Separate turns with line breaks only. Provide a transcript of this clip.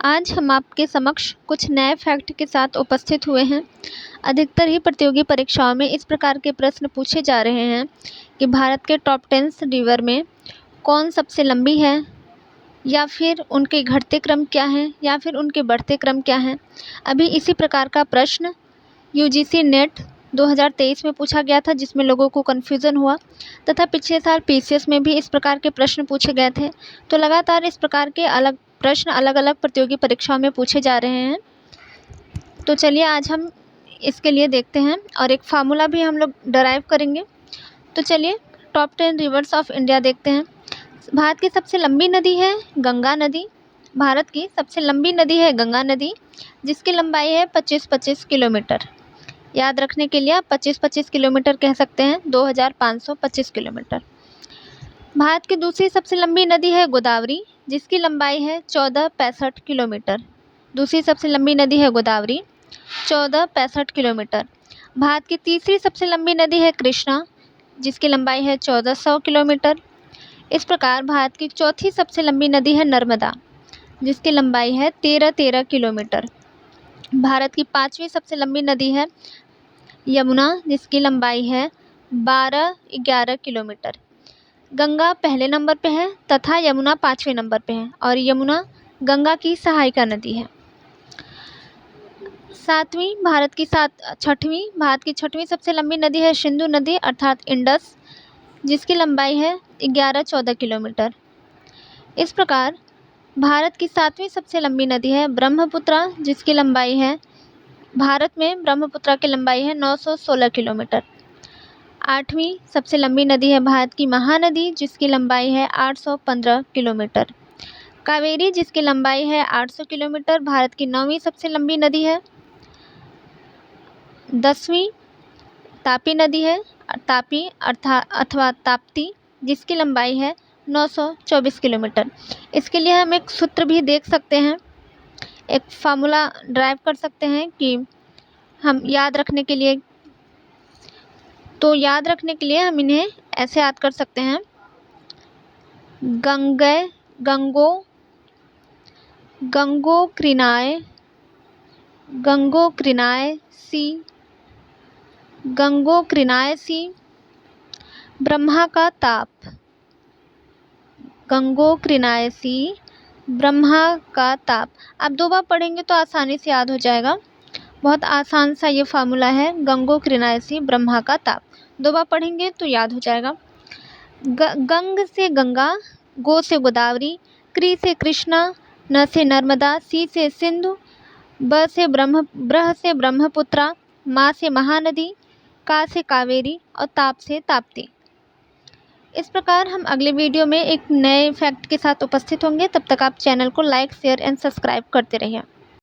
आज हम आपके समक्ष कुछ नए फैक्ट के साथ उपस्थित हुए हैं। अधिकतर ही प्रतियोगी परीक्षाओं में इस प्रकार के प्रश्न पूछे जा रहे हैं कि भारत के टॉप 10 रिवर में कौन सबसे लंबी है, या फिर उनके घटते क्रम क्या हैं, या फिर उनके बढ़ते क्रम क्या हैं। अभी इसी प्रकार का प्रश्न यूजीसी नेट 2023 में पूछा गया था, जिसमें लोगों को कन्फ्यूज़न हुआ, तथा पिछले साल पीसीएस में भी इस प्रकार के प्रश्न पूछे गए थे। तो लगातार इस प्रकार के प्रश्न अलग अलग प्रतियोगी परीक्षाओं में पूछे जा रहे हैं। तो चलिए आज हम इसके लिए देखते हैं और एक फार्मूला भी हम लोग डराइव करेंगे। तो चलिए टॉप 10 रिवर्स ऑफ इंडिया देखते हैं। भारत की सबसे लंबी नदी है गंगा नदी। भारत की सबसे लंबी नदी है गंगा नदी, जिसकी लंबाई है 25-25 किलोमीटर। याद रखने के लिए आप 25-25 किलोमीटर कह सकते हैं, 2525 किलोमीटर। भारत की दूसरी सबसे लंबी नदी है गोदावरी, जिसकी लंबाई है 1465 किलोमीटर। दूसरी सबसे लंबी नदी है गोदावरी, 1465 किलोमीटर। भारत की तीसरी सबसे लंबी नदी है कृष्णा, जिसकी लंबाई है 1400 किलोमीटर। इस प्रकार भारत की चौथी सबसे लंबी नदी है नर्मदा, जिसकी लंबाई है 1313 किलोमीटर। भारत की पाँचवीं सबसे लंबी नदी है यमुना, जिसकी लंबाई है 1211 किलोमीटर। गंगा पहले नंबर पे है तथा यमुना 5वें नंबर पे है, और यमुना गंगा की सहायिका नदी है। छठवीं भारत की छठवीं सबसे लंबी नदी है सिंधु नदी अर्थात इंडस, जिसकी लंबाई है 1114 किलोमीटर। इस प्रकार भारत की सातवीं सबसे लंबी नदी है ब्रह्मपुत्रा, जिसकी लंबाई है भारत में ब्रह्मपुत्रा की लंबाई है 916 किलोमीटर। आठवीं सबसे लंबी नदी है भारत की महानदी, जिसकी लंबाई है 815 किलोमीटर। कावेरी, जिसकी लंबाई है 800 किलोमीटर, भारत की नौवीं सबसे लंबी नदी है। 10वीं तापी नदी है, तापी अथवा ताप्ती, जिसकी लंबाई है 924 किलोमीटर। इसके लिए हम एक सूत्र भी देख सकते हैं, एक फार्मूला ड्राइव कर सकते हैं कि हम याद रखने के लिए हम इन्हें ऐसे याद कर सकते हैं। गंगोक्रिनाय सी, ब्रह्मा का ताप। गंगोक्रिनाय सी, ब्रह्मा का ताप। आप 2 बार पढ़ेंगे तो आसानी से याद हो जाएगा। बहुत आसान सा ये फार्मूला है, गंगोक्रिनाय सी, ब्रह्मा का ताप। 2 बार पढ़ेंगे तो याद हो जाएगा। गंग से गंगा, गो से गोदावरी, कृ से कृष्णा, न से नर्मदा, सी से सिंधु, ब्रह से ब्रह्मपुत्रा, मा से महानदी, का से कावेरी और ताप से ताप्ती। इस प्रकार हम अगले वीडियो में एक नए फैक्ट के साथ उपस्थित होंगे। तब तक आप चैनल को लाइक, शेयर एंड सब्सक्राइब करते रहिए।